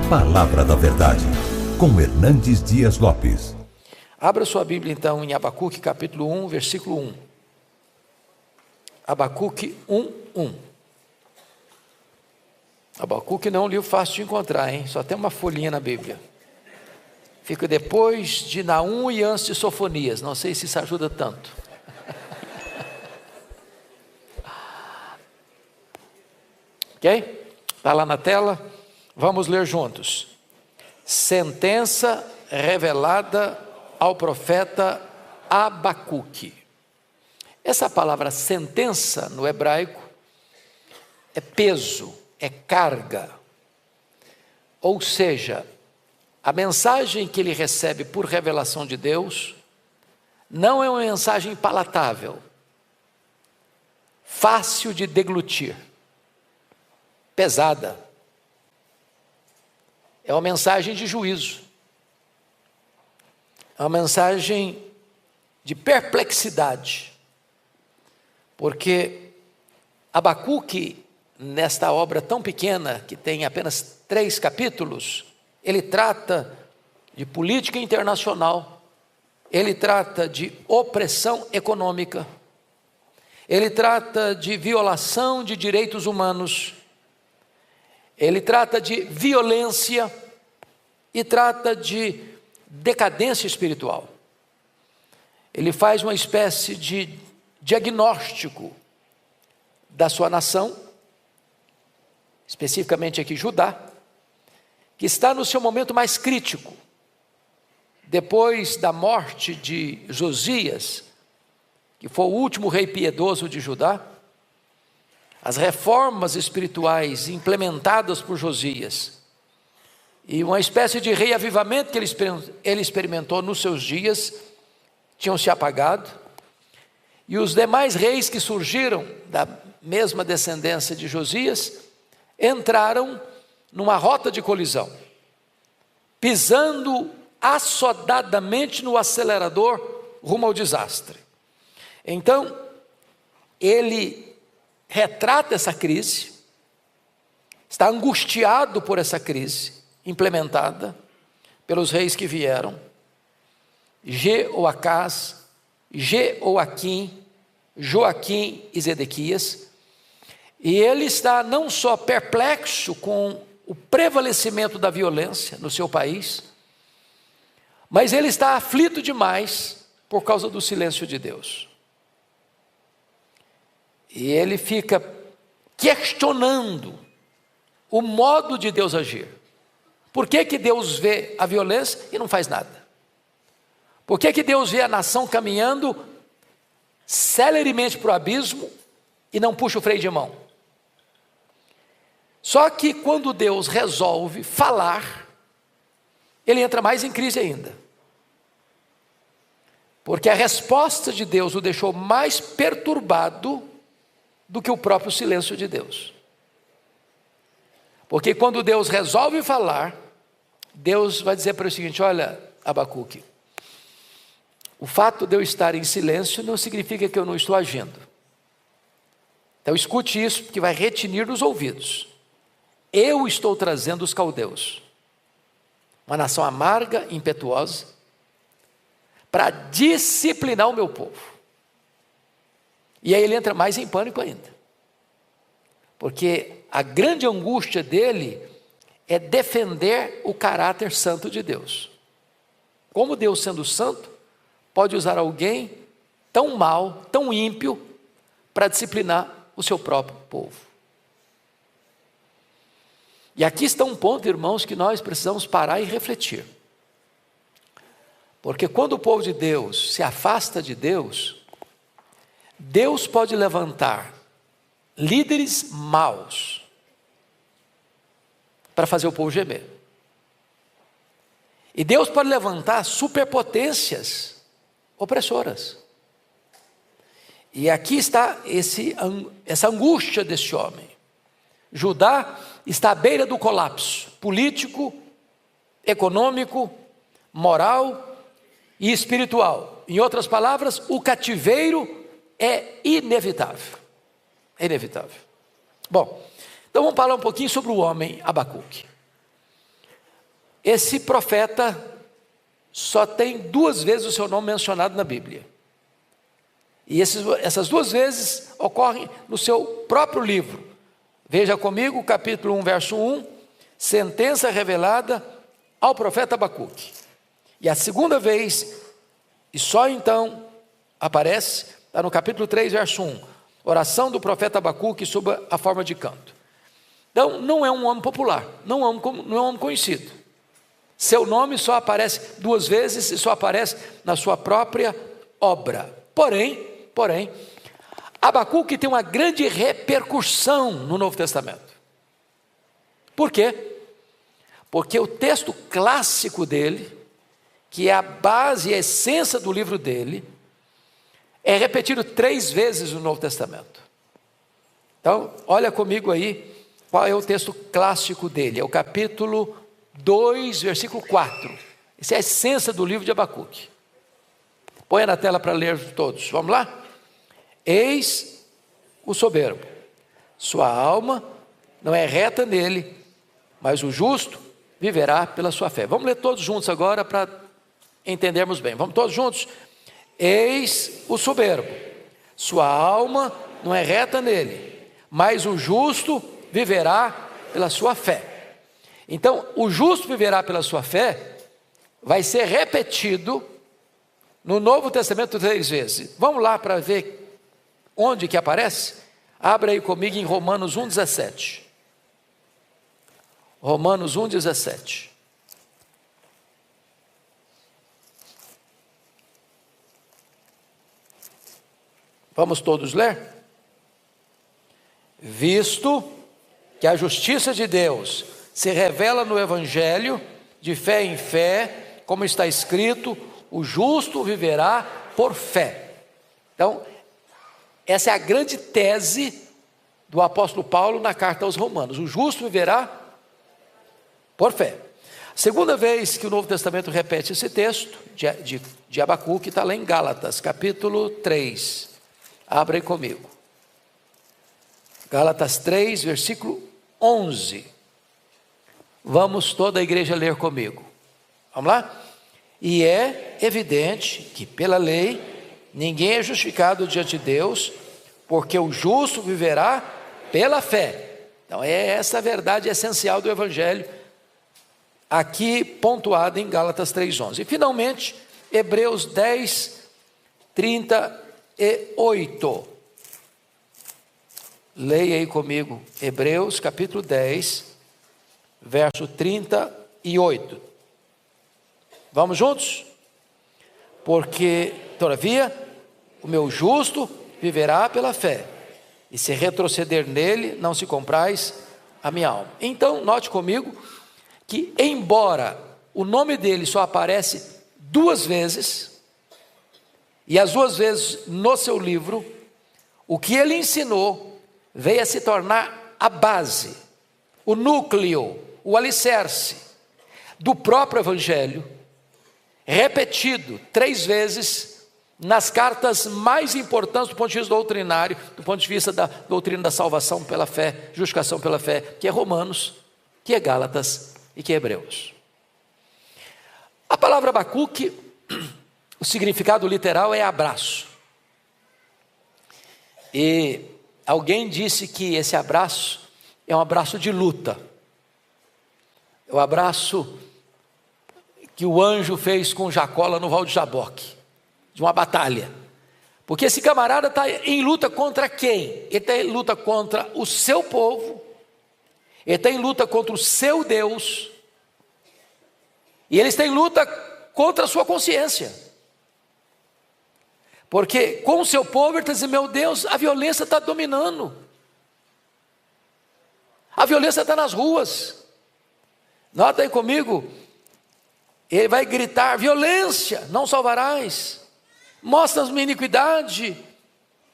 Palavra da Verdade, com Hernandes Dias Lopes. Abra sua Bíblia então em Abacuque capítulo 1, versículo 1. Abacuque 1:1. Abacuque não é um livro fácil de encontrar, hein? Só tem uma folhinha na Bíblia. Fica depois de Naum e antes de Sofonias. Não sei se isso ajuda tanto. Ok? Está lá na tela. Vamos ler juntos. Sentença revelada ao profeta Abacuque. Essa palavra sentença no hebraico é peso, é carga. Ou seja, a mensagem que ele recebe por revelação de Deus não é uma mensagem palatável, fácil de deglutir, pesada. É uma mensagem de juízo, é uma mensagem de perplexidade, porque Abacuque, nesta obra tão pequena, que tem apenas 3 capítulos, ele trata de política internacional, ele trata de opressão econômica, ele trata de violação de direitos humanos, ele trata de violência e trata de decadência espiritual. Ele faz uma espécie de diagnóstico da sua nação, especificamente aqui Judá, que está no seu momento mais crítico, depois da morte de Josias, que foi o último rei piedoso de Judá. As reformas espirituais implementadas por Josias e uma espécie de reavivamento que ele experimentou nos seus dias tinham se apagado, e os demais reis que surgiram da mesma descendência de Josias entraram numa rota de colisão, pisando assodadamente no acelerador rumo ao desastre. Então, ele retrata essa crise, está angustiado por essa crise implementada pelos reis que vieram, Jeoacás, Jeoaquim, Joaquim e Zedequias, e ele está não só perplexo com o prevalecimento da violência no seu país, mas ele está aflito demais por causa do silêncio de Deus. E ele fica questionando o modo de Deus agir. Por que que Deus vê a violência e não faz nada? Por que que Deus vê a nação caminhando celeremente para o abismo e não puxa o freio de mão? Só que quando Deus resolve falar, ele entra mais em crise ainda. Porque a resposta de Deus o deixou mais perturbado do que o próprio silêncio de Deus. Porque quando Deus resolve falar, Deus vai dizer para ele o seguinte: olha, Abacuque, o fato de eu estar em silêncio não significa que eu não estou agindo. Então escute isso, porque vai retinir nos ouvidos. Eu estou trazendo os caldeus, uma nação amarga, impetuosa, para disciplinar o meu povo. E aí ele entra mais em pânico ainda, porque a grande angústia dele é defender o caráter santo de Deus. Como Deus, sendo santo, pode usar alguém tão mau, tão ímpio, para disciplinar o seu próprio povo? E aqui está um ponto, irmãos, que nós precisamos parar e refletir. Porque quando o povo de Deus se afasta de Deus, Deus pode levantar líderes maus para fazer o povo gemer. E Deus pode levantar superpotências opressoras. E aqui está essa angústia desse homem. Judá está à beira do colapso político, econômico, moral e espiritual. Em outras palavras, o cativeiro é inevitável. É inevitável. Bom, então vamos falar um pouquinho sobre o homem Abacuque. Esse profeta só tem 2 vezes o seu nome mencionado na Bíblia. E essas 2 vezes ocorrem no seu próprio livro. Veja comigo, capítulo 1, verso 1, sentença revelada ao profeta Abacuque. E a segunda vez, e só então aparece, está no capítulo 3, verso 1, oração do profeta Abacuque sob a forma de canto. Então, não é um homem popular, não é um homem conhecido. Seu nome só aparece 2 vezes e só aparece na sua própria obra. Porém, Abacuque tem uma grande repercussão no Novo Testamento. Por quê? Porque o texto clássico dele, que é a base e a essência do livro dele, é repetido 3 vezes no Novo Testamento. Então, olha comigo aí, qual é o texto clássico dele? É o capítulo 2, versículo 4. Essa é a essência do livro de Abacuque. Põe na tela para ler todos. Vamos lá? Eis o soberbo, sua alma não é reta nele, mas o justo viverá pela sua fé. Vamos ler todos juntos agora para entendermos bem. Vamos todos juntos? Eis o soberbo, sua alma não é reta nele, mas o justo viverá pela sua fé. Então, o justo viverá pela sua fé vai ser repetido no Novo Testamento 3 vezes. Vamos lá para ver onde que aparece? Abra aí comigo em Romanos 1,17. Romanos 1,17. Vamos todos ler? Visto que a justiça de Deus se revela no Evangelho, de fé em fé, como está escrito, o justo viverá por fé. Então, essa é a grande tese do apóstolo Paulo na carta aos Romanos. O justo viverá por fé. Segunda vez que o Novo Testamento repete esse texto de Abacuque, está lá em Gálatas, capítulo 3. Abra aí comigo. Gálatas 3, versículo 11. Vamos toda a igreja ler comigo. Vamos lá? E é evidente que pela lei ninguém é justificado diante de Deus, porque o justo viverá pela fé. Então é essa a verdade essencial do Evangelho, aqui pontuada em Gálatas 3,11. E finalmente, Hebreus 10, 38. Leia aí comigo, Hebreus capítulo 10, verso 38. Vamos juntos? Porque, todavia, o meu justo viverá pela fé, e se retroceder nele, não se comprais a minha alma. Então, note comigo, que embora o nome dele só aparece 2 vezes, e as 2 vezes no seu livro, o que ele ensinou veio a se tornar a base, o núcleo, o alicerce do próprio Evangelho, repetido 3 vezes nas cartas mais importantes do ponto de vista doutrinário, do ponto de vista da doutrina da salvação pela fé, justificação pela fé, que é Romanos, que é Gálatas e que é Hebreus. A palavra Abacuque, o significado literal é abraço. E alguém disse que esse abraço é um abraço de luta. É o abraço que o anjo fez com Jacó lá no Val de Jaboque, de uma batalha. Porque esse camarada está em luta contra quem? Ele está em luta contra o seu povo, ele está em luta contra o seu Deus, e ele está em luta contra a sua consciência. Porque com o seu povo ele está dizendo, meu Deus, a violência está dominando. A violência está nas ruas. Nota aí comigo, ele vai gritar, violência, não salvarás. Mostras minha iniquidade,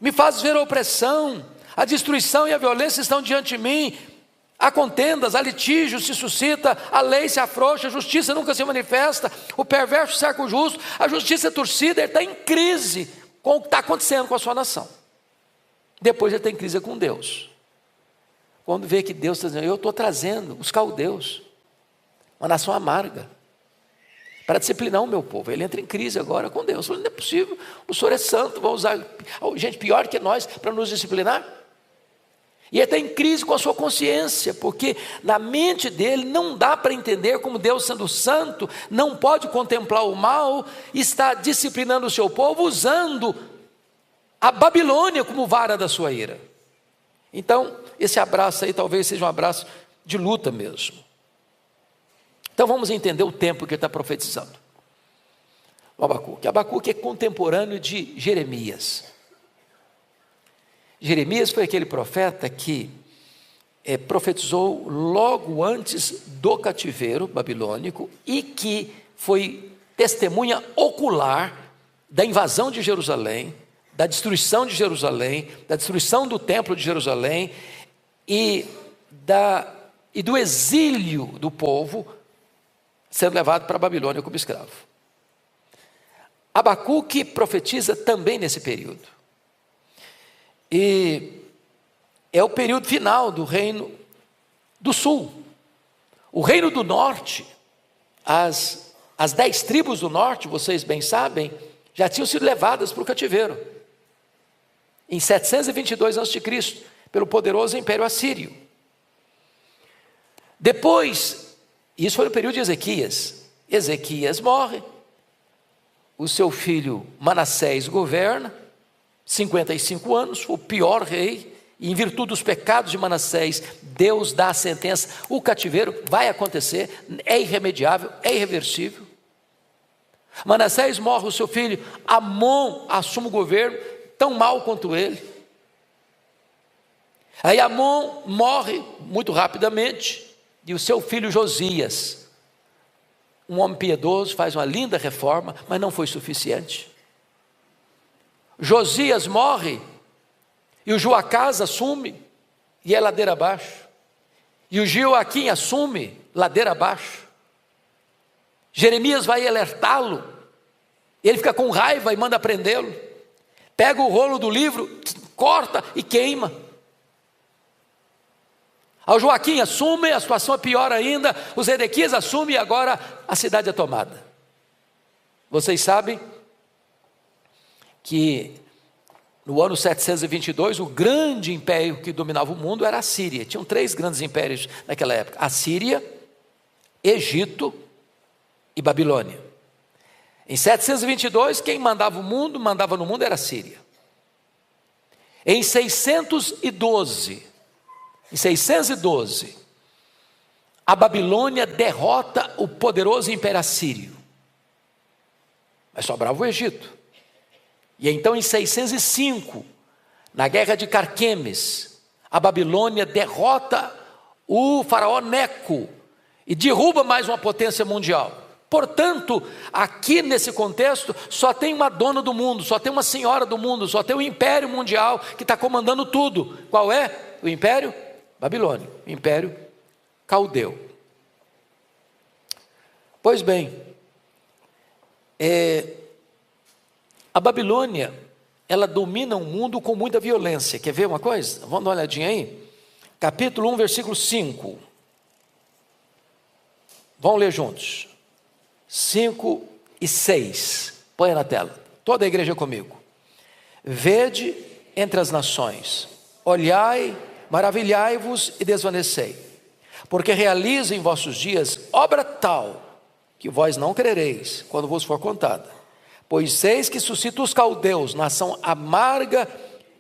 me faz ver a opressão, a destruição e a violência estão diante de mim. Há contendas, há litígio, se suscita, a lei se afrouxa, a justiça nunca se manifesta, o perverso cerca o justo, a justiça é torcida, ele está em crise com o que está acontecendo com a sua nação. Depois ele tem crise com Deus. Quando vê que Deus está dizendo, eu estou trazendo os caldeus. uma nação amarga, para disciplinar o meu povo. Ele entra em crise agora com Deus. Não é possível, o Senhor é santo, vai usar gente pior que nós para nos disciplinar? E ele está em crise com a sua consciência, porque na mente dele não dá para entender como Deus, sendo santo, não pode contemplar o mal, está disciplinando o seu povo, usando a Babilônia como vara da sua ira. Então, esse abraço aí talvez seja um abraço de luta mesmo. Então vamos entender o tempo que ele está profetizando. O Abacuque. Abacuque é contemporâneo de Jeremias. Jeremias foi aquele profeta que profetizou logo antes do cativeiro babilônico e que foi testemunha ocular da invasão de Jerusalém, da destruição de Jerusalém, da destruição do templo de Jerusalém e do exílio do povo sendo levado para a Babilônia como escravo. Abacuque profetiza também nesse período. E é o período final do reino do sul. O reino do norte, as 10 tribos do norte, vocês bem sabem, já tinham sido levadas para o cativeiro. Em 722 a.C., pelo poderoso Império Assírio. Depois, isso foi no período de Ezequias. Ezequias morre, o seu filho Manassés governa, 55 anos, o pior rei, e em virtude dos pecados de Manassés, Deus dá a sentença, o cativeiro vai acontecer, é irremediável, é irreversível. Manassés morre, o seu filho Amon assume o governo, tão mal quanto ele. Aí Amon morre muito rapidamente, e o seu filho Josias, um homem piedoso, faz uma linda reforma, mas não foi suficiente. Josias morre, e o Joacás assume, e é ladeira abaixo. E o Joaquim assume, ladeira abaixo. Jeremias vai alertá-lo, ele fica com raiva e manda prendê-lo. Pega o rolo do livro, corta e queima. Ao Joaquim assume, a situação é pior ainda, os Edequias assumem e agora a cidade é tomada. Vocês sabem que no ano 722, o grande império que dominava o mundo era a Síria. Tinham 3 grandes impérios naquela época: a Síria, Egito e Babilônia. Em 722, quem mandava no mundo era a Síria. Em 612, a Babilônia derrota o poderoso Império Assírio. Mas sobrava o Egito. E então em 605, na guerra de Carquemes, a Babilônia derrota o faraó Neco e derruba mais uma potência mundial. Portanto, aqui nesse contexto, só tem uma dona do mundo, só tem uma senhora do mundo, só tem o império mundial que está comandando tudo. Qual é? O império babilônico, o império caldeu. Pois bem, a Babilônia, ela domina o mundo com muita violência. Quer ver uma coisa? Vamos dar uma olhadinha aí? Capítulo 1, versículo 5. Vamos ler juntos. 5 e 6. Põe na tela. Toda a igreja comigo. Vede entre as nações, olhai, maravilhai-vos e desvanecei, porque realizo em vossos dias obra tal, que vós não crereis, quando vos for contada. Pois eis que suscita os caldeus, nação amarga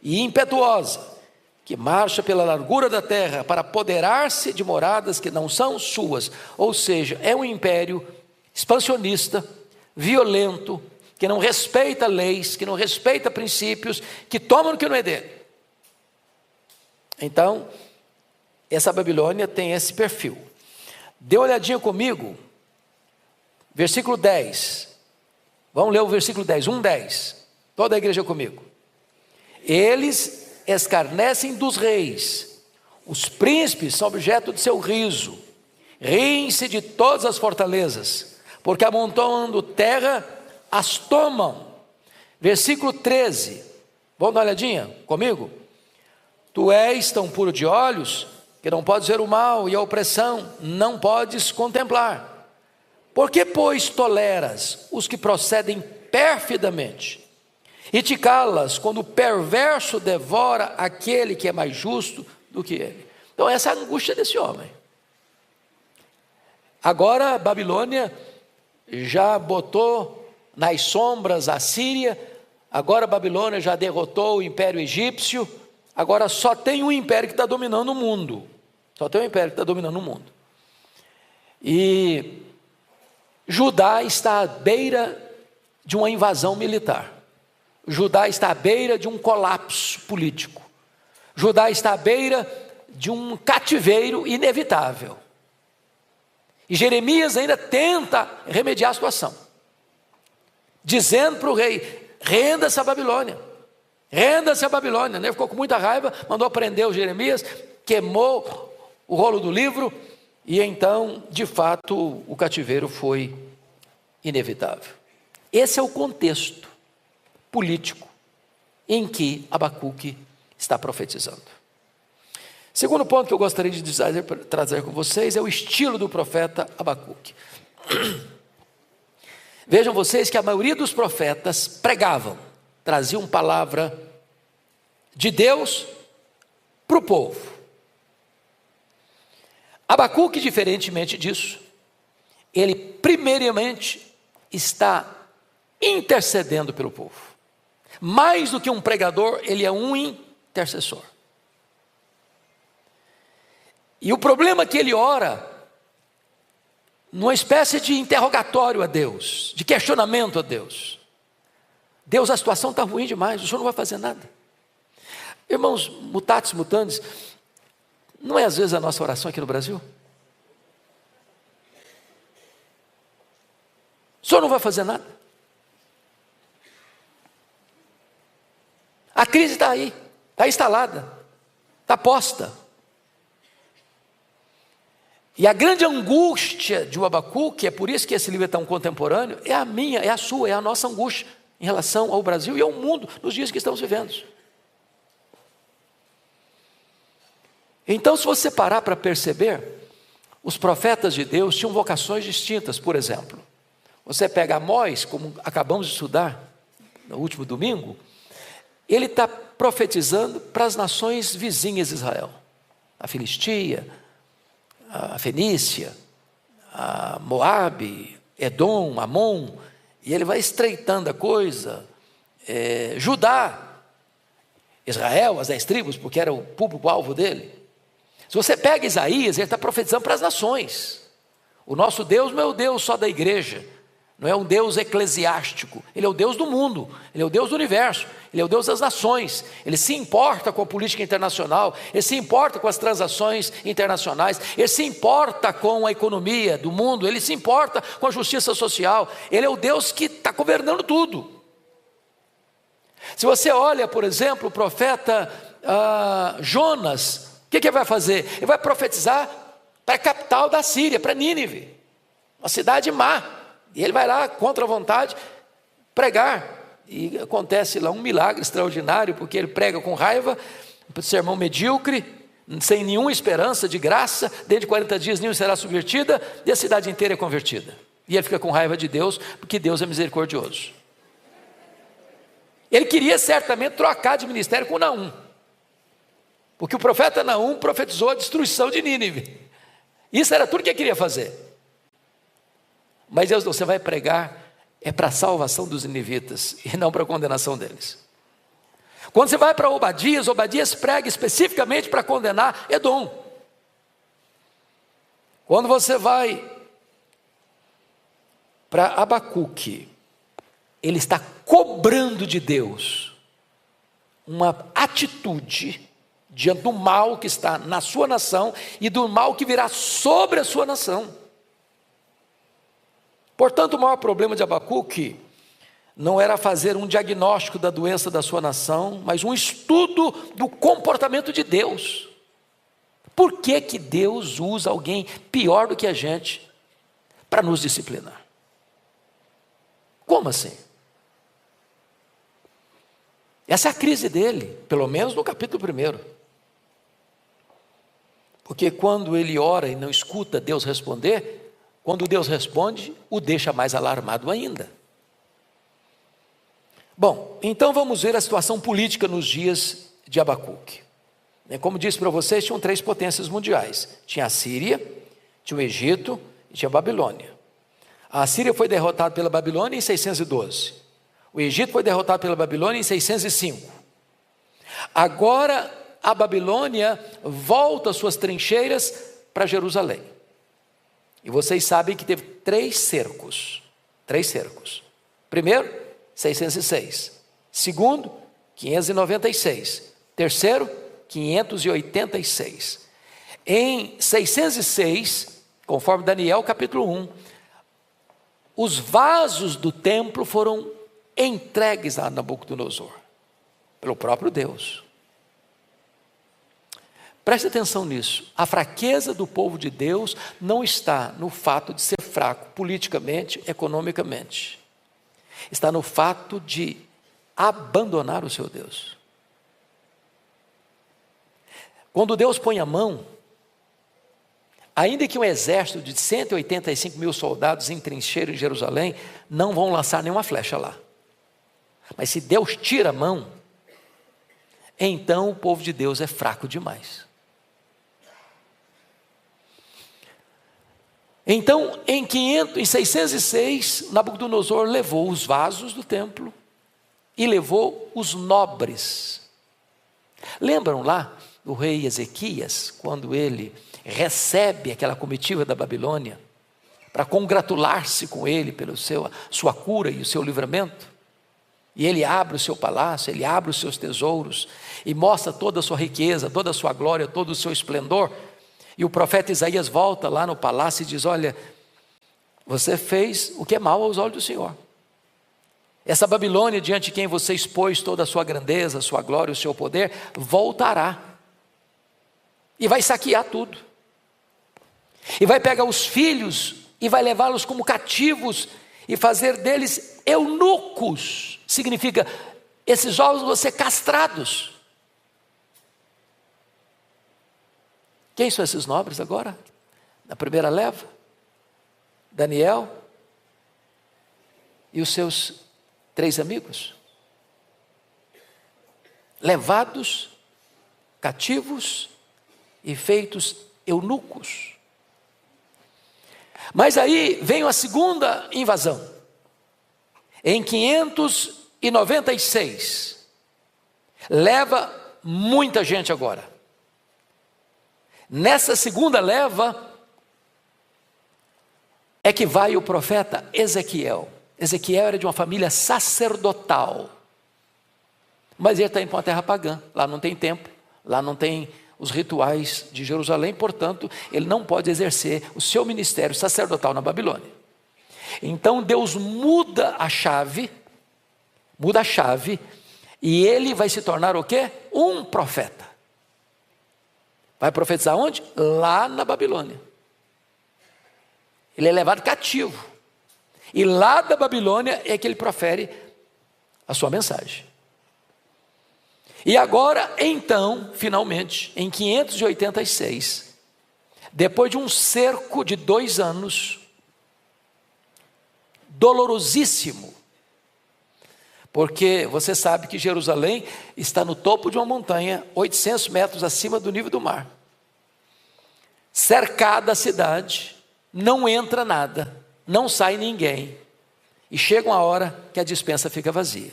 e impetuosa, que marcha pela largura da terra para apoderar-se de moradas que não são suas. Ou seja, é um império expansionista, violento, que não respeita leis, que não respeita princípios, que toma no que não é dele. Então, essa Babilônia tem esse perfil. Dê uma olhadinha comigo, versículo 10. Vamos ler o versículo 10, 1:10. Toda a igreja comigo. Eles escarnecem dos reis, os príncipes são objeto de seu riso, riem-se de todas as fortalezas, porque amontoando terra, as tomam. Versículo 13, vamos dar uma olhadinha comigo? Tu és tão puro de olhos, que não podes ver o mal e a opressão, não podes contemplar. Por que, pois, toleras os que procedem perfidamente, e te calas quando o perverso devora aquele que é mais justo do que ele? Então essa é a angústia desse homem. Agora a Babilônia já botou nas sombras a Síria, agora a Babilônia já derrotou o Império Egípcio, agora só tem um império que está dominando o mundo. Só tem um império que está dominando o mundo. E Judá está à beira de uma invasão militar. Judá está à beira de um colapso político. Judá está à beira de um cativeiro inevitável. E Jeremias ainda tenta remediar a situação, dizendo para o rei: renda-se a Babilônia, renda-se a Babilônia. Ele ficou com muita raiva, mandou prender o Jeremias, queimou o rolo do livro, e então, de fato, o cativeiro foi inevitável. Esse é o contexto político em que Abacuque está profetizando. Segundo ponto que eu gostaria de trazer com vocês é o estilo do profeta Abacuque. Vejam vocês que a maioria dos profetas pregavam, traziam palavra de Deus para o povo. Abacuque, diferentemente disso, ele primeiramente está intercedendo pelo povo. Mais do que um pregador, ele é um intercessor. E o problema é que ele ora numa espécie de interrogatório a Deus, de questionamento a Deus. Deus, a situação está ruim demais, o Senhor não vai fazer nada. Irmãos, mutatis mutandis, não é às vezes a nossa oração aqui no Brasil? O Senhor não vai fazer nada? A crise está aí, está instalada, está posta. E a grande angústia de Abacuque, é por isso que esse livro é tão contemporâneo, é a minha, é a sua, é a nossa angústia em relação ao Brasil e ao mundo nos dias que estamos vivendo. Então, se você parar para perceber, os profetas de Deus tinham vocações distintas. Por exemplo, você pega Amós, como acabamos de estudar no último domingo, ele está profetizando para as nações vizinhas de Israel, a Filistia, a Fenícia, a Moabe, Edom, Amon, e ele vai estreitando a coisa, Judá, Israel, as 10 tribos, porque era o público-alvo dele. Se você pega Isaías, ele está profetizando para as nações. O nosso Deus não é o Deus só da igreja, não é um Deus eclesiástico, Ele é o Deus do mundo, Ele é o Deus do universo, Ele é o Deus das nações. Ele se importa com a política internacional, Ele se importa com as transações internacionais, Ele se importa com a economia do mundo, Ele se importa com a justiça social. Ele é o Deus que está governando tudo. Se você olha, por exemplo, o profeta Jonas, o que ele vai fazer? Ele vai profetizar para a capital da Síria, para Nínive, uma cidade má. E ele vai lá, contra a vontade, pregar. E acontece lá um milagre extraordinário, porque ele prega com raiva, um sermão medíocre, sem nenhuma esperança de graça. Dentro de 40 dias nenhum será subvertida, e a cidade inteira é convertida. E ele fica com raiva de Deus, porque Deus é misericordioso. Ele queria certamente trocar de ministério com Naum, porque o profeta Naum profetizou a destruição de Nínive. Isso era tudo que ele queria fazer. Mas Deus, você vai pregar é para a salvação dos ninivitas e não para a condenação deles. Quando você vai para Obadias prega especificamente para condenar Edom. Quando você vai para Abacuque, ele está cobrando de Deus uma atitude diante do mal que está na sua nação e do mal que virá sobre a sua nação. Portanto, o maior problema de Abacuque não era fazer um diagnóstico da doença da sua nação, mas um estudo do comportamento de Deus. Por que que Deus usa alguém pior do que a gente para nos disciplinar? Como assim? Essa é a crise dele, pelo menos no capítulo 1. Porque quando ele ora e não escuta Deus responder, quando Deus responde, o deixa mais alarmado ainda. Bom, então vamos ver a situação política nos dias de Abacuque. Como disse para vocês, tinham 3 potências mundiais. Tinha a Síria, tinha o Egito e tinha a Babilônia. A Síria foi derrotada pela Babilônia em 612. O Egito foi derrotado pela Babilônia em 605. Agora a Babilônia volta às suas trincheiras para Jerusalém. E vocês sabem que teve 3 cercos. 3 cercos. Primeiro, 606. Segundo, 596. Terceiro, 586. Em 606, conforme Daniel capítulo 1, os vasos do templo foram entregues a Nabucodonosor, pelo próprio Deus. Preste atenção nisso. A fraqueza do povo de Deus não está no fato de ser fraco politicamente, economicamente. Está no fato de abandonar o seu Deus. Quando Deus põe a mão, ainda que um exército de 185 mil soldados em trincheira em Jerusalém, não vão lançar nenhuma flecha lá. Mas se Deus tira a mão, então o povo de Deus é fraco demais. Então, em 606, Nabucodonosor levou os vasos do templo e levou os nobres. Lembram lá do rei Ezequias, quando ele recebe aquela comitiva da Babilônia para congratular-se com ele pela sua cura e o seu livramento? E ele abre o seu palácio, ele abre os seus tesouros e mostra toda a sua riqueza, toda a sua glória, todo o seu esplendor. E o profeta Isaías volta lá no palácio e diz: olha, você fez o que é mal aos olhos do Senhor. Essa Babilônia, diante de quem você expôs toda a sua grandeza, a sua glória, o seu poder, voltará e vai saquear tudo. E vai pegar os filhos e vai levá-los como cativos e fazer deles eunucos. Significa, esses jovens vão ser castrados. Quem são esses nobres agora? Na primeira leva? Daniel e os seus 3 amigos. Levados, cativos e feitos eunucos. Mas aí vem a segunda invasão. Em 596, leva muita gente agora. Nessa segunda leva é que vai o profeta Ezequiel. Ezequiel era de uma família sacerdotal, mas ele está indo para uma terra pagã. Lá não tem templo, lá não tem os rituais de Jerusalém, portanto, ele não pode exercer o seu ministério sacerdotal na Babilônia. Então Deus muda a chave, e ele vai se tornar o quê? Um profeta. Vai profetizar onde? Lá na Babilônia. Ele é levado cativo. E lá da Babilônia é que ele profere a sua mensagem. E agora, então, finalmente, em 586, depois de um cerco de 2 anos, dolorosíssimo, porque você sabe que Jerusalém está no topo de uma montanha, 800 metros acima do nível do mar. Cercada a cidade, não entra nada, não sai ninguém. E chega uma hora que a despensa fica vazia.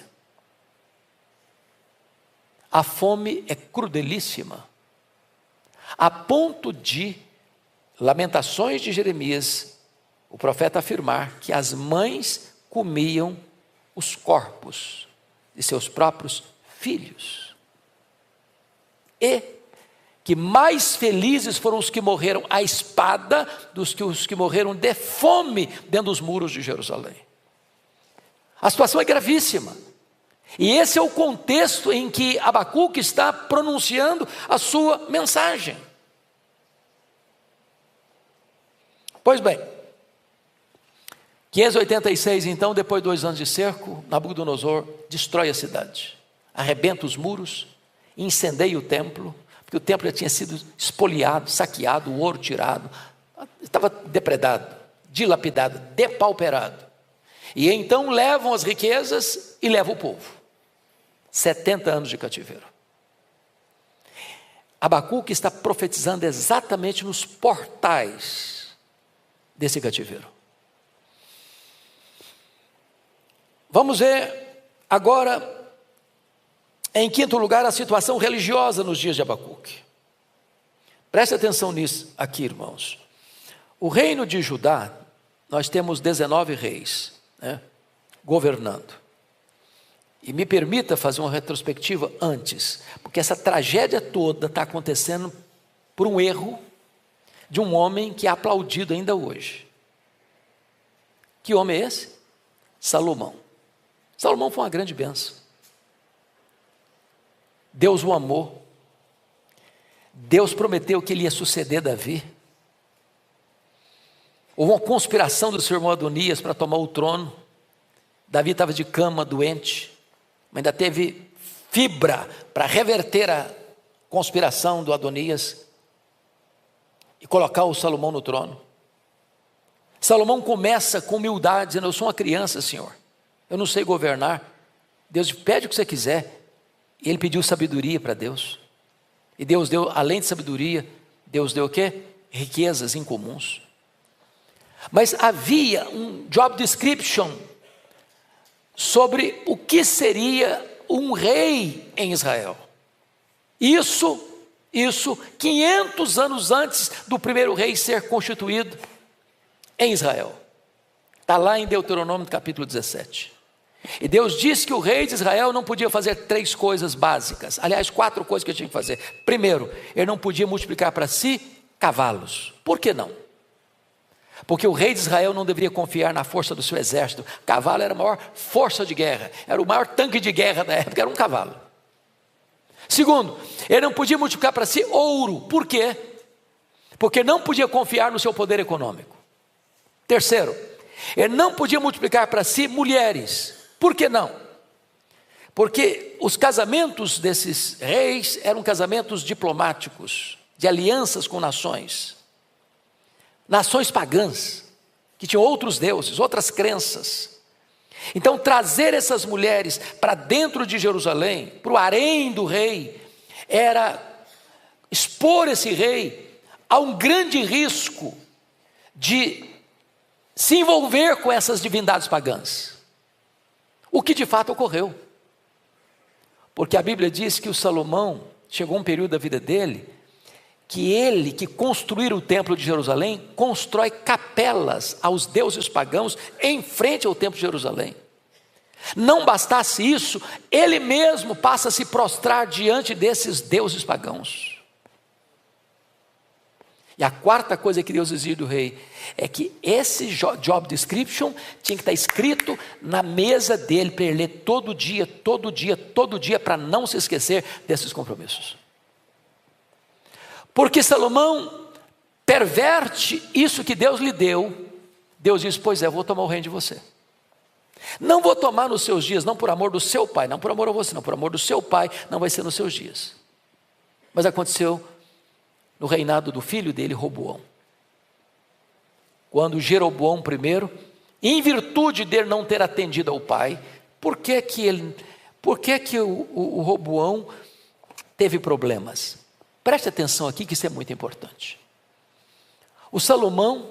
A fome é crudelíssima, a ponto de, Lamentações de Jeremias, o profeta afirmar que as mães comiam os corpos de seus próprios filhos. E que mais felizes foram os que morreram à espada dos que os que morreram de fome dentro dos muros de Jerusalém. A situação é gravíssima. E esse é o contexto em que Abacuque está pronunciando a sua mensagem. Pois bem, 586, então, depois de 2 anos de cerco, Nabucodonosor destrói a cidade, arrebenta os muros, incendeia o templo, porque o templo já tinha sido espoliado, saqueado, o ouro tirado, estava depredado, dilapidado, depauperado. E então levam as riquezas e levam o povo. 70 anos de cativeiro. Abacuque está profetizando exatamente nos portais desse cativeiro. Vamos ver agora, em quinto lugar, a situação religiosa nos dias de Abacuque. Preste atenção nisso aqui, irmãos. O reino de Judá, nós temos 19 reis, né, governando. E me permita fazer uma retrospectiva antes, porque essa tragédia toda está acontecendo por um erro de um homem que é aplaudido ainda hoje. Que homem é esse? Salomão. Salomão foi uma grande bênção. Deus o amou. Deus prometeu que ele ia suceder Davi. Houve uma conspiração do seu irmão Adonias para tomar o trono. Davi estava de cama, doente, mas ainda teve fibra para reverter a conspiração do Adonias e colocar o Salomão no trono. Salomão começa com humildade, dizendo: eu sou uma criança, Senhor, eu não sei governar. Deus pede o que você quiser. E ele pediu sabedoria para Deus. E Deus deu, além de sabedoria, Deus deu o quê? Riquezas incomuns. Mas havia um job description sobre o que seria um rei em Israel. Isso 500 anos antes do primeiro rei ser constituído em Israel. Está lá em Deuteronômio capítulo 17. E Deus disse que o rei de Israel não podia fazer 3 coisas básicas. Aliás, 4 coisas que ele tinha que fazer. Primeiro, ele não podia multiplicar para si cavalos. Por que não? Porque o rei de Israel não deveria confiar na força do seu exército. Cavalo era a maior força de guerra. Era o maior tanque de guerra da época, era um cavalo. Segundo, ele não podia multiplicar para si ouro. Por quê? Porque não podia confiar no seu poder econômico. Terceiro, ele não podia multiplicar para si mulheres. Por que não? Porque os casamentos desses reis eram casamentos diplomáticos, de alianças com nações pagãs, que tinham outros deuses, outras crenças. Então trazer essas mulheres para dentro de Jerusalém, para o harém do rei, era expor esse rei a um grande risco de se envolver com essas divindades pagãs. O que de fato ocorreu. Porque a Bíblia diz que o Salomão, chegou um período da vida dele, que ele que construir o templo de Jerusalém, constrói capelas aos deuses pagãos em frente ao templo de Jerusalém. Não bastasse isso, ele mesmo passa a se prostrar diante desses deuses pagãos. E a quarta coisa que Deus exige do rei é que esse job description tinha que estar escrito na mesa dele, para ele ler todo dia, para não se esquecer desses compromissos. Porque Salomão perverte isso que Deus lhe deu. Deus diz: pois é, eu vou tomar o reino de você. Não vou tomar nos seus dias, não por amor do seu pai, não por amor a você, não por amor do seu pai, não vai ser nos seus dias. Mas aconteceu no reinado do filho dele, Roboão. Quando Jeroboão I, em virtude dele não ter atendido ao pai, por que o Roboão teve problemas? Preste atenção aqui que isso é muito importante. O Salomão,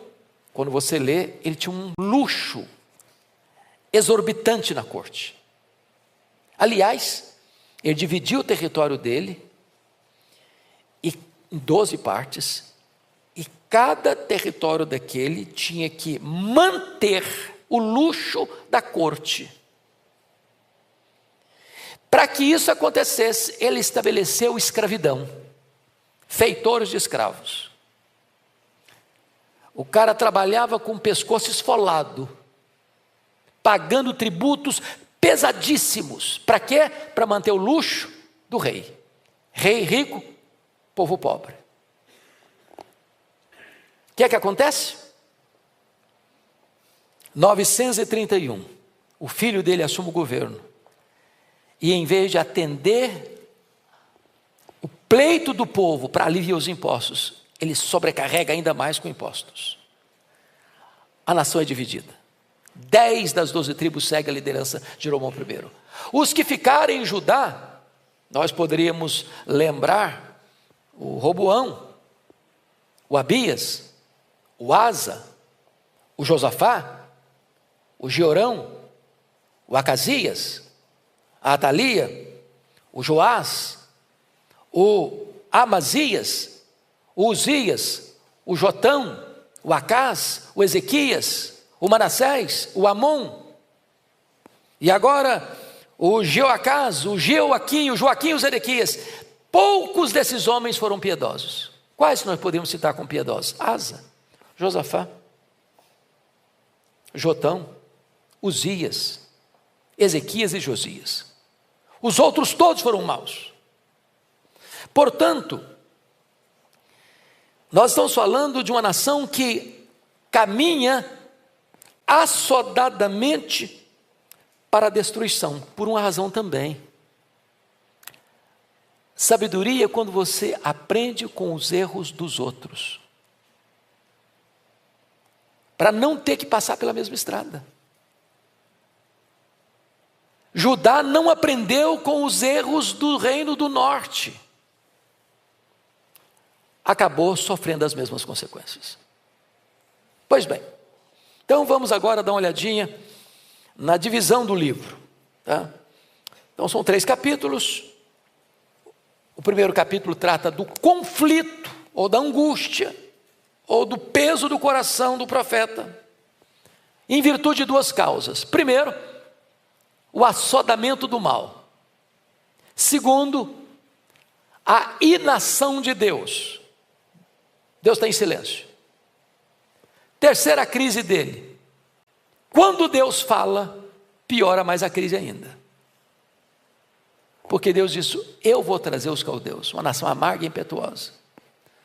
quando você lê, ele tinha um luxo exorbitante na corte. Aliás, ele dividiu o território dele em 12 partes, e cada território daquele tinha que manter o luxo da corte. Para que isso acontecesse, ele estabeleceu escravidão, feitores de escravos. O cara trabalhava com o pescoço esfolado, pagando tributos pesadíssimos. Para quê? Para manter o luxo do rei. Rei rico, povo pobre. O que é que acontece? 931, o filho dele assume o governo. E em vez de atender o pleito do povo para aliviar os impostos, ele sobrecarrega ainda mais com impostos. a nação é dividida. 10 das 12 tribos seguem a liderança de Jeroboão I. Os que ficarem em Judá, nós poderíamos lembrar o Roboão, o Abias, o Asa, o Josafá, o Jeorão, o Acasias, a Atalia, o Joás, o Amazias, o Uzias, o Jotão, o Acás, o Ezequias, o Manassés, o Amon, e agora o Jeoacás, o Jeoaquim, o Joaquim e o Zedequias. Poucos desses homens foram piedosos. Quais nós podemos citar como piedosos? Asa, Josafá, Jotão, Uzias, Ezequias e Josias. Os outros todos foram maus. Portanto, nós estamos falando de uma nação que caminha assodadamente para a destruição, por uma razão também. Sabedoria é quando você aprende com os erros dos outros, para não ter que passar pela mesma estrada. Judá não aprendeu com os erros do reino do norte, acabou sofrendo as mesmas consequências. Pois bem, então vamos agora dar uma olhadinha na divisão do livro, tá? Então são 3 capítulos. O primeiro capítulo trata do conflito, ou da angústia, ou do peso do coração do profeta, em virtude de 2 causas. Primeiro, o assodamento do mal. Segundo, a inação de Deus. Deus está em silêncio. Terceira crise dele. Quando Deus fala, piora mais a crise ainda. Porque Deus disse: eu vou trazer os caldeus, uma nação amarga e impetuosa,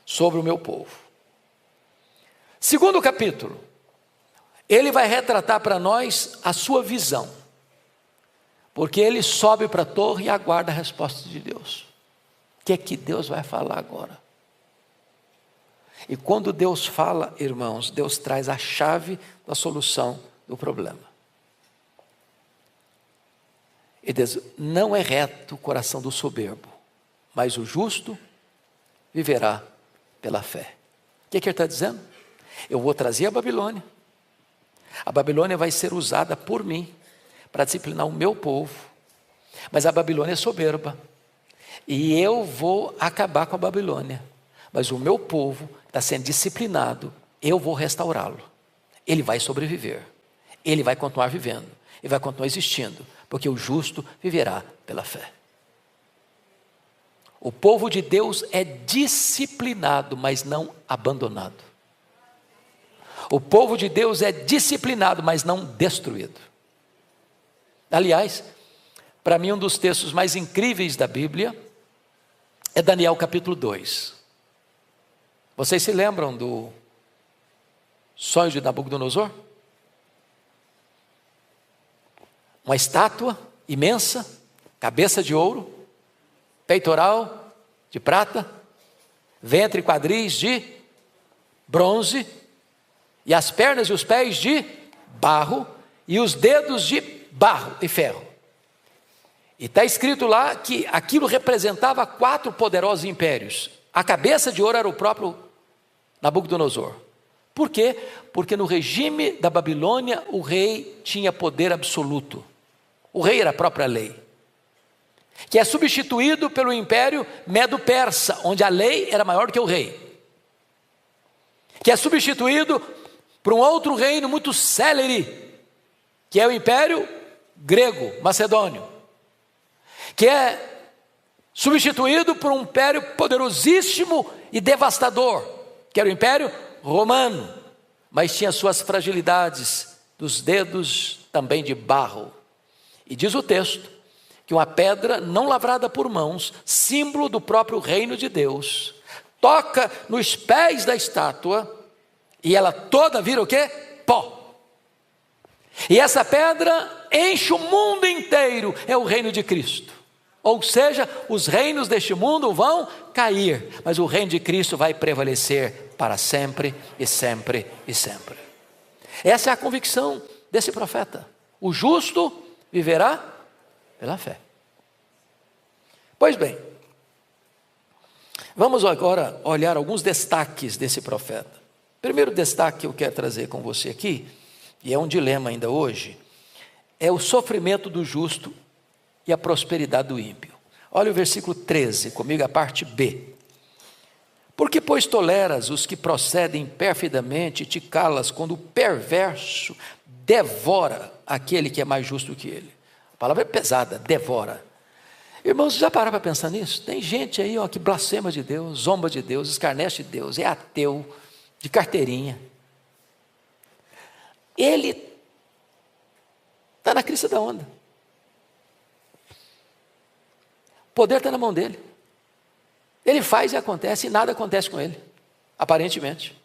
sobre o meu povo. Segundo capítulo, ele vai retratar para nós a sua visão. Porque ele sobe para a torre e aguarda a resposta de Deus. O que é que Deus vai falar agora? E quando Deus fala, irmãos, Deus traz a chave da solução do problema. E diz: não é reto o coração do soberbo, mas o justo viverá pela fé. O que é que ele está dizendo? Eu vou trazer a Babilônia. A Babilônia vai ser usada por mim para disciplinar o meu povo. Mas a Babilônia é soberba. E eu vou acabar com a Babilônia. Mas o meu povo está sendo disciplinado. Eu vou restaurá-lo. Ele vai sobreviver. Ele vai continuar vivendo. Ele vai continuar existindo. Porque o justo viverá pela fé. O povo de Deus é disciplinado, mas não abandonado. O povo de Deus é disciplinado, mas não destruído. Aliás, para mim um dos textos mais incríveis da Bíblia é Daniel capítulo 2. Vocês se lembram do sonho de Nabucodonosor? Uma estátua imensa, cabeça de ouro, peitoral de prata, ventre e quadris de bronze, e as pernas e os pés de barro, e os dedos de barro e ferro. E está escrito lá que aquilo representava 4 poderosos impérios. A cabeça de ouro era o próprio Nabucodonosor. Por quê? Porque no regime da Babilônia o rei tinha poder absoluto. O rei era a própria lei, que é substituído pelo império Medo-Persa, onde a lei era maior que o rei, que é substituído por um outro reino muito célere, que é o império grego, macedônio, que é substituído por um império poderosíssimo e devastador, que era o império romano, mas tinha suas fragilidades, dos dedos também de barro. E diz o texto que uma pedra não lavrada por mãos, símbolo do próprio reino de Deus, toca nos pés da estátua e ela toda vira o quê? Pó. E essa pedra enche o mundo inteiro, é o reino de Cristo. Ou seja, os reinos deste mundo vão cair, mas o reino de Cristo vai prevalecer para sempre e sempre e sempre. Essa é a convicção desse profeta. O justo viverá pela fé. Pois bem, vamos agora olhar alguns destaques desse profeta. Primeiro destaque que eu quero trazer com você aqui, e é um dilema ainda hoje, é o sofrimento do justo e a prosperidade do ímpio. Olha o versículo 13, comigo a parte B. Por que, pois, toleras os que procedem perfidamente e te calas quando o perverso devora aquele que é mais justo que ele? A palavra é pesada, devora. Irmãos, já pararam para pensar nisso? Tem gente aí que blasfema de Deus, zomba de Deus, escarnece de Deus, é ateu, de carteirinha. Ele está na crista da onda. O poder está na mão dele. Ele faz e acontece, e nada acontece com ele, aparentemente.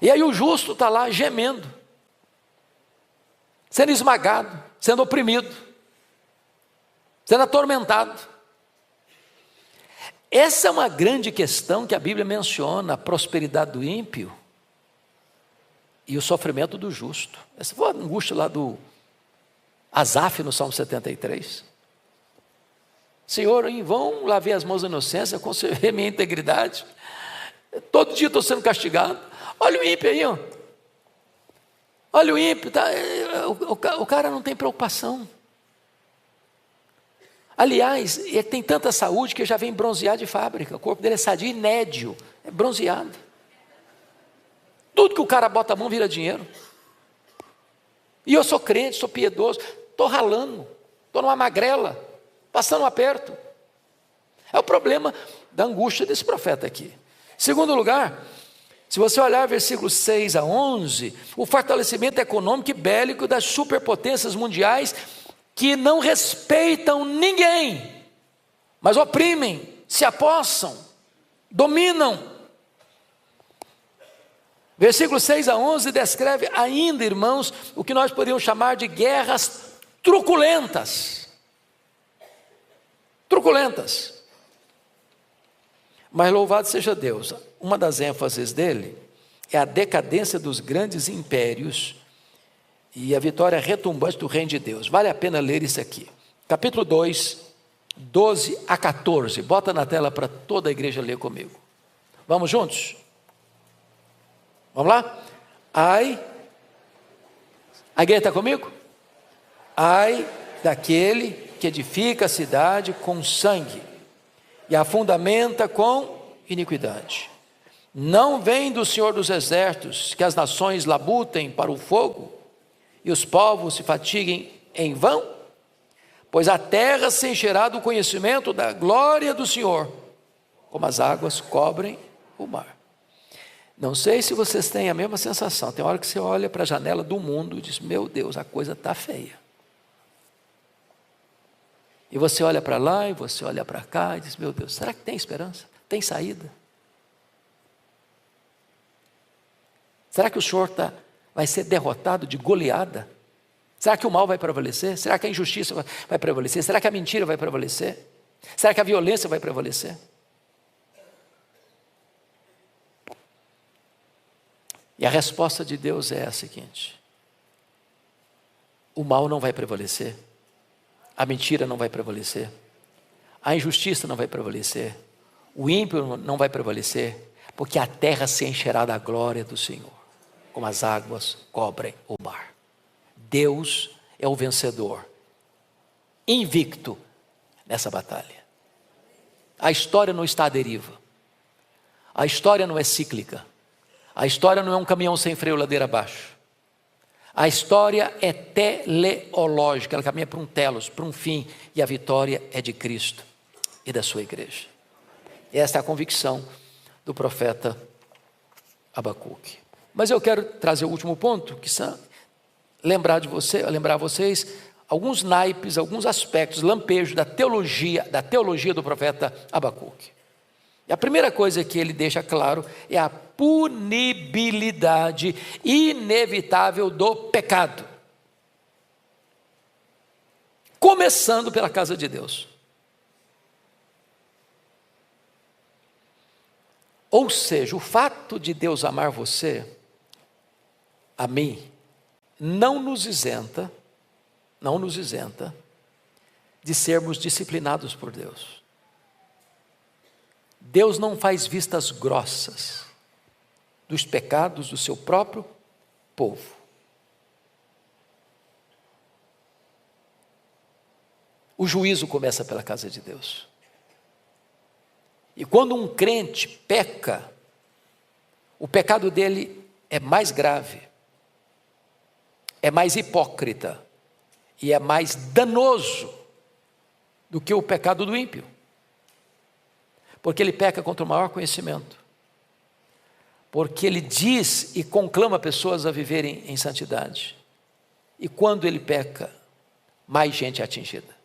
E aí o justo está lá gemendo, sendo esmagado, sendo oprimido, sendo atormentado. Essa é uma grande questão que a Bíblia menciona, a prosperidade do ímpio e o sofrimento do justo. Essa foi a angústia lá do Asaf no Salmo 73. Senhor, em vão lavei as mãos da inocência, conservei minha integridade. Todo dia estou sendo castigado. Olha o ímpio aí, ó. Olha o ímpio, tá? O cara não tem preocupação. Aliás, ele tem tanta saúde que já vem bronzeado de fábrica. O corpo dele é sadio e nédio, é bronzeado. Tudo que o cara bota a mão vira dinheiro. E eu sou crente, sou piedoso, estou ralando, estou numa magrela, passando um aperto. É o problema da angústia desse profeta aqui. Segundo lugar, se você olhar versículos 6 a 11, o fortalecimento econômico e bélico das superpotências mundiais que não respeitam ninguém, mas oprimem, se apossam, dominam. Versículos 6 a 11 descreve ainda, irmãos, o que nós poderíamos chamar de guerras truculentas. Truculentas. Mas louvado seja Deus, uma das ênfases dele é a decadência dos grandes impérios e a vitória retumbante do reino de Deus. Vale a pena ler isso aqui. Capítulo 2, 12 a 14. Bota na tela para toda a igreja ler comigo. Vamos juntos? Vamos lá? Ai, a igreja está comigo? Ai daquele que edifica a cidade com sangue e a fundamenta com iniquidade. Não vem do Senhor dos exércitos que as nações labutem para o fogo e os povos se fatiguem em vão? Pois a terra se encherá do conhecimento da glória do Senhor, como as águas cobrem o mar. Não sei se vocês têm a mesma sensação. Tem hora que você olha para a janela do mundo e diz: meu Deus, a coisa está feia. E você olha para lá e você olha para cá e diz: meu Deus, será que tem esperança? Tem saída? Será que o Senhor vai ser derrotado de goleada? Será que o mal vai prevalecer? Será que a injustiça vai prevalecer? Será que a mentira vai prevalecer? Será que a violência vai prevalecer? E a resposta de Deus é a seguinte: o mal não vai prevalecer, a mentira não vai prevalecer, a injustiça não vai prevalecer, o ímpio não vai prevalecer, porque a terra se encherá da glória do Senhor, como as águas cobrem o mar. Deus é o vencedor, invicto nessa batalha. A história não está à deriva, a história não é cíclica, a história não é um caminhão sem freio ladeira abaixo. A história é teleológica, ela caminha para um telos, para um fim, e a vitória é de Cristo e da sua igreja. Esta é a convicção do profeta Abacuque. Mas eu quero trazer o último ponto, que são lembrar vocês alguns naipes, alguns aspectos, lampejos da teologia do profeta Abacuque. E a primeira coisa que ele deixa claro é a punibilidade inevitável do pecado, começando pela casa de Deus. Ou seja, o fato de Deus amar você a mim, não nos isenta de sermos disciplinados por Deus. Deus não faz vistas grossas dos pecados do seu próprio povo. O juízo começa pela casa de Deus. E quando um crente peca, o pecado dele é mais grave, é mais hipócrita e é mais danoso do que o pecado do ímpio. Porque ele peca contra o maior conhecimento. Porque ele diz e conclama pessoas a viverem em santidade. E quando ele peca, mais gente é atingida.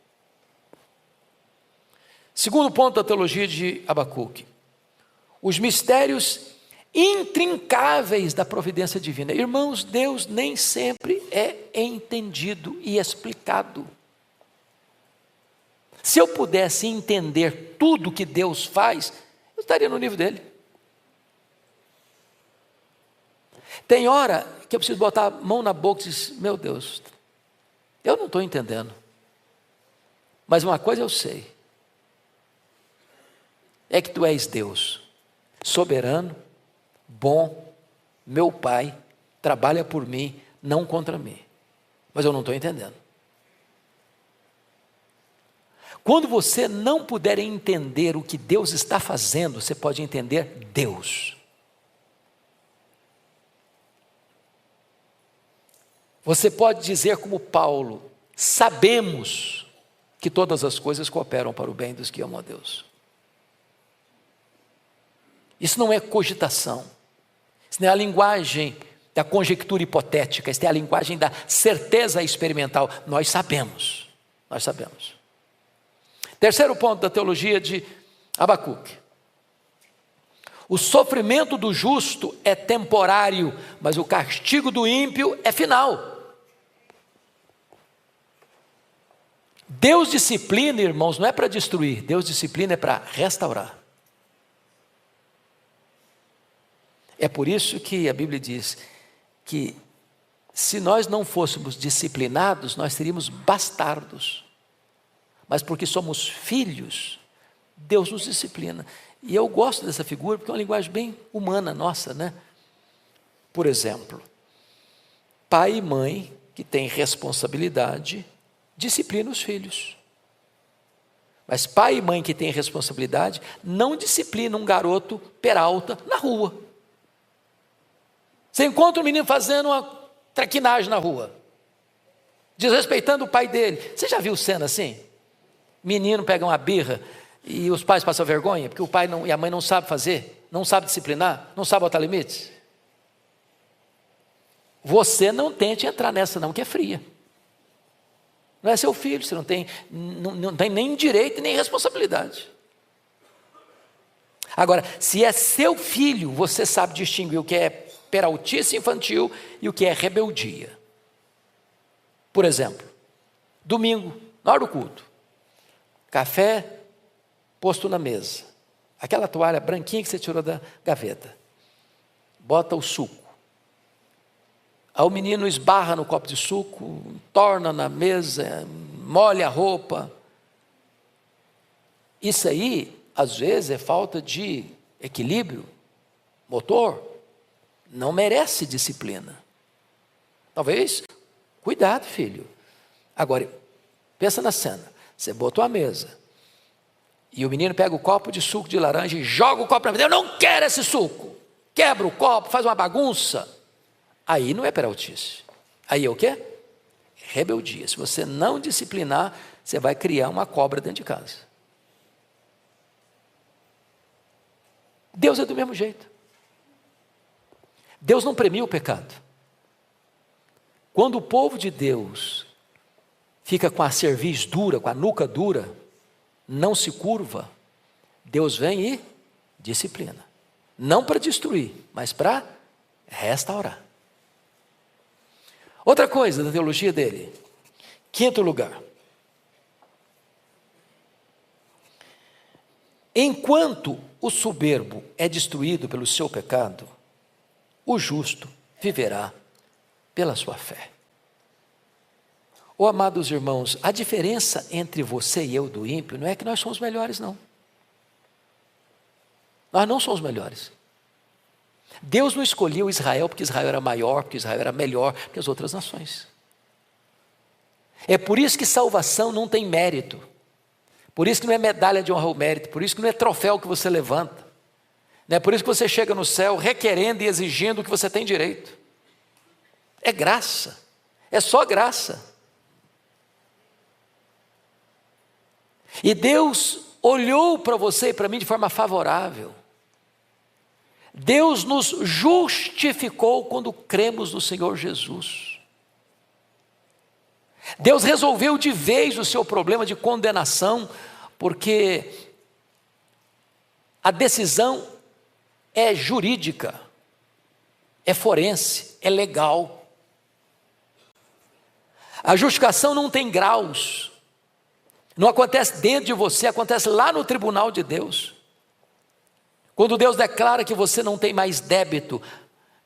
Segundo ponto da teologia de Abacuque, os mistérios intrincáveis da providência divina. Irmãos, Deus nem sempre é entendido e explicado. Se eu pudesse entender tudo que Deus faz, eu estaria no nível dele. Tem hora que eu preciso botar a mão na boca e dizer, meu Deus, eu não estou entendendo. Mas uma coisa eu sei. É que tu és Deus, soberano, bom, meu Pai, trabalha por mim, não contra mim. Mas eu não estou entendendo. Quando você não puder entender o que Deus está fazendo, você pode entender Deus. Você pode dizer como Paulo, sabemos que todas as coisas cooperam para o bem dos que amam a Deus. Isso não é cogitação, isso não é a linguagem da conjectura hipotética, isso é a linguagem da certeza experimental. Nós sabemos. Terceiro ponto da teologia de Abacuque. O sofrimento do justo é temporário, mas o castigo do ímpio é final. Deus disciplina, irmãos, não é para destruir, Deus disciplina é para restaurar. É por isso que a Bíblia diz que se nós não fôssemos disciplinados, nós seríamos bastardos. Mas porque somos filhos, Deus nos disciplina. E eu gosto dessa figura porque é uma linguagem bem humana nossa, né? Por exemplo, pai e mãe que têm responsabilidade, disciplinam os filhos. Mas pai e mãe que têm responsabilidade, não disciplinam um garoto peralta na rua. Você encontra um menino fazendo uma traquinagem na rua, desrespeitando o pai dele. Você já viu cena assim? Menino pega uma birra e os pais passam vergonha, porque o pai e a mãe não sabem fazer, não sabem disciplinar, não sabem botar limites. Você não tente entrar nessa não, que é fria. Não é seu filho, você não tem nem direito nem responsabilidade. Agora, se é seu filho, você sabe distinguir o que é peraltice infantil e o que é rebeldia. Por exemplo, domingo, na hora do culto, café posto na mesa, aquela toalha branquinha que você tirou da gaveta, bota o suco. Aí o menino esbarra no copo de suco, torna na mesa, molha a roupa. Isso aí, às vezes, é falta de equilíbrio motor. Não merece disciplina. Talvez, cuidado, filho. Agora, pensa na cena. Você botou a mesa e o menino pega o copo de suco de laranja e joga o copo na mesa. Eu não quero esse suco. Quebra o copo, faz uma bagunça. Aí não é peraltice. Aí é o quê? Rebeldia. Se você não disciplinar, você vai criar uma cobra dentro de casa. Deus é do mesmo jeito. Deus não premia o pecado. Quando o povo de Deus fica com a cerviz dura, com a nuca dura, não se curva, Deus vem e disciplina. Não para destruir, mas para restaurar. Outra coisa da teologia dele, quinto lugar. Enquanto o soberbo é destruído pelo seu pecado, o justo viverá pela sua fé. Amados irmãos, a diferença entre você e eu do ímpio não é que nós somos melhores, não. Nós não somos melhores. Deus não escolheu Israel porque Israel era maior, porque Israel era melhor que as outras nações. É por isso que salvação não tem mérito. Por isso que não é medalha de honra ou mérito. Por isso que não é troféu que você levanta. Não é por isso que você chega no céu requerendo e exigindo o que você tem direito. É graça. É só graça. E Deus olhou para você e para mim de forma favorável. Deus nos justificou quando cremos no Senhor Jesus. Deus resolveu de vez o seu problema de condenação, porque a decisão é jurídica, é forense, é legal. A justificação não tem graus. Não acontece dentro de você, acontece lá no tribunal de Deus. Quando Deus declara que você não tem mais débito,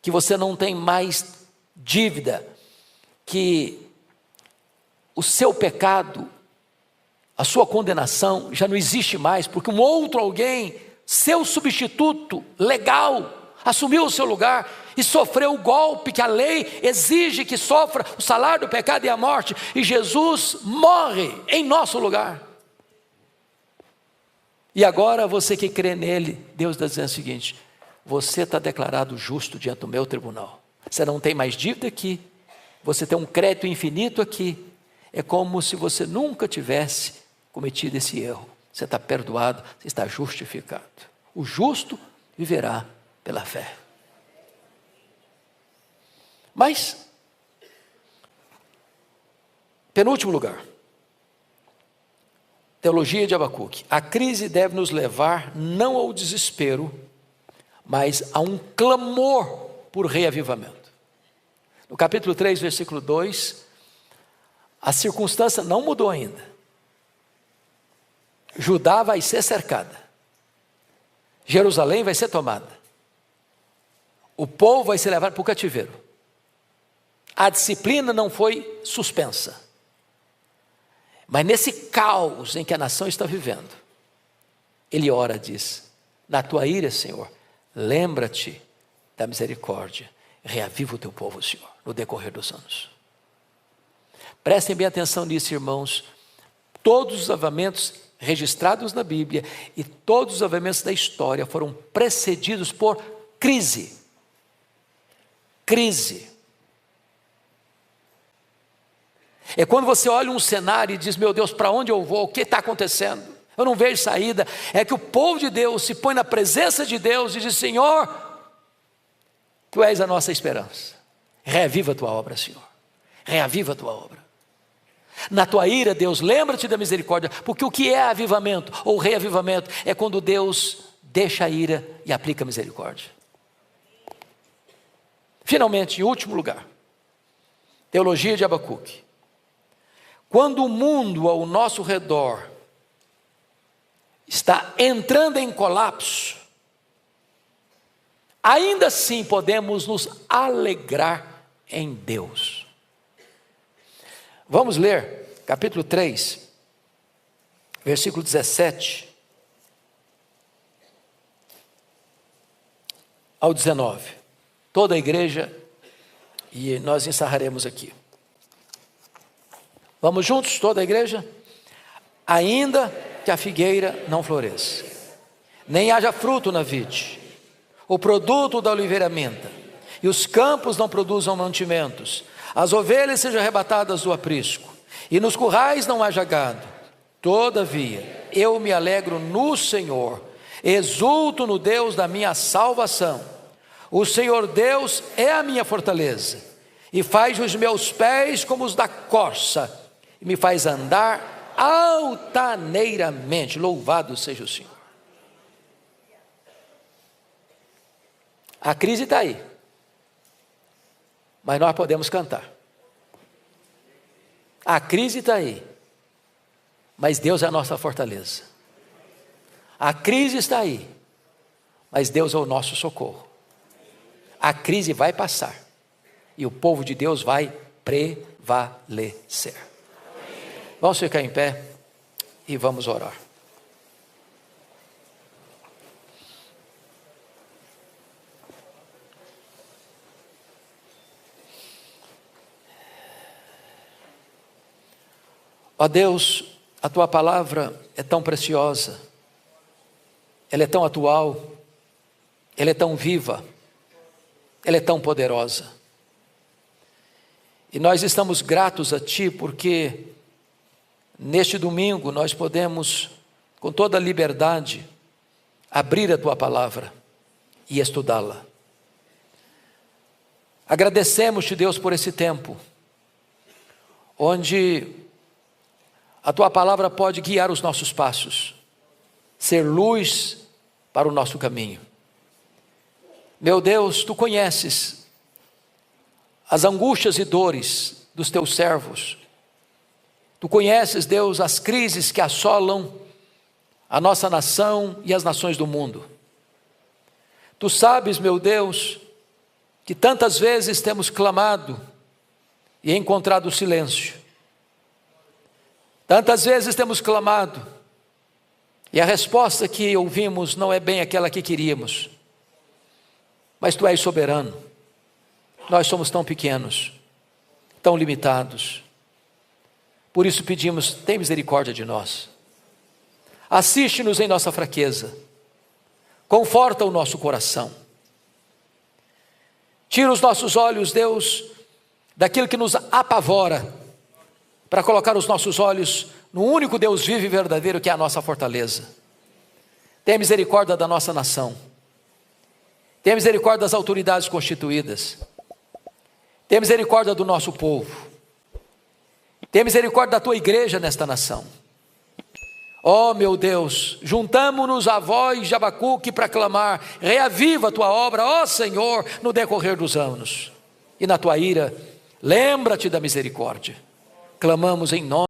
que você não tem mais dívida, que o seu pecado, a sua condenação já não existe mais, porque um outro alguém, seu substituto legal, assumiu o seu lugar e sofreu o golpe que a lei exige que sofra, o salário do pecado e a morte, e Jesus morre em nosso lugar. E agora você que crê nele, Deus está dizendo o seguinte: você está declarado justo diante do meu tribunal. Você não tem mais dívida aqui, você tem um crédito infinito aqui. É como se você nunca tivesse cometido esse erro. Você está perdoado, você está justificado. O justo viverá pela fé. Mas, penúltimo lugar, teologia de Abacuque. A crise deve nos levar não ao desespero, mas a um clamor por reavivamento. No capítulo 3, versículo 2, a circunstância não mudou ainda. Judá vai ser cercada. Jerusalém vai ser tomada. O povo vai ser levado para o cativeiro. A disciplina não foi suspensa. Mas nesse caos em que a nação está vivendo, ele ora, diz: na tua ira, Senhor, lembra-te da misericórdia, reaviva o teu povo, Senhor, no decorrer dos anos. Prestem bem atenção nisso, irmãos. Todos os avivamentos registrados na Bíblia e todos os avivamentos da história foram precedidos por crise. Crise. É quando você olha um cenário e diz: meu Deus, para onde eu vou? O que está acontecendo? Eu não vejo saída. É que o povo de Deus se põe na presença de Deus e diz: Senhor, Tu és a nossa esperança. Reaviva a Tua obra, Senhor. Reaviva a Tua obra. Na Tua ira, Deus, lembra-te da misericórdia. Porque o que é avivamento ou reavivamento? É quando Deus deixa a ira e aplica a misericórdia. Finalmente, em último lugar, teologia de Abacuque. Quando o mundo ao nosso redor está entrando em colapso, ainda assim podemos nos alegrar em Deus. Vamos ler capítulo 3, versículo 17 ao 19. Toda a igreja, e nós encerraremos aqui. Vamos juntos, toda a igreja? Ainda que a figueira não floresça, nem haja fruto na vide, o produto da oliveira minta, e os campos não produzam mantimentos, as ovelhas sejam arrebatadas do aprisco, e nos currais não haja gado. Todavia, eu me alegro no Senhor, exulto no Deus da minha salvação. O Senhor Deus é a minha fortaleza, e faz os meus pés como os da corça, e me faz andar altaneiramente. Louvado seja o Senhor. A crise está aí, mas nós podemos cantar. A crise está aí, mas Deus é a nossa fortaleza. A crise está aí, mas Deus é o nosso socorro. A crise vai passar e o povo de Deus vai prevalecer. Vamos ficar em pé e vamos orar. Ó Deus, a Tua palavra é tão preciosa, ela é tão atual, ela é tão viva, ela é tão poderosa. E nós estamos gratos a Ti porque neste domingo nós podemos, com toda a liberdade, abrir a Tua palavra e estudá-la. Agradecemos-te, Deus, por esse tempo, onde a Tua palavra pode guiar os nossos passos, ser luz para o nosso caminho. Meu Deus, Tu conheces as angústias e dores dos Teus servos. Tu conheces, Deus, as crises que assolam a nossa nação e as nações do mundo. Tu sabes, meu Deus, que tantas vezes temos clamado e encontrado silêncio. Tantas vezes temos clamado e a resposta que ouvimos não é bem aquela que queríamos. Mas Tu és soberano. Nós somos tão pequenos, tão limitados. Por isso pedimos, tem misericórdia de nós. Assiste-nos em nossa fraqueza. Conforta o nosso coração. Tira os nossos olhos, Deus, daquilo que nos apavora, para colocar os nossos olhos no único Deus vivo e verdadeiro, que é a nossa fortaleza. Tenha misericórdia da nossa nação. Tenha misericórdia das autoridades constituídas. Tenha misericórdia do nosso povo. Tenha misericórdia da Tua igreja nesta nação. Ó meu Deus, juntamo-nos a voz de Abacuque para clamar, reaviva a Tua obra, ó Senhor, no decorrer dos anos. E na Tua ira, lembra-te da misericórdia. Clamamos em nome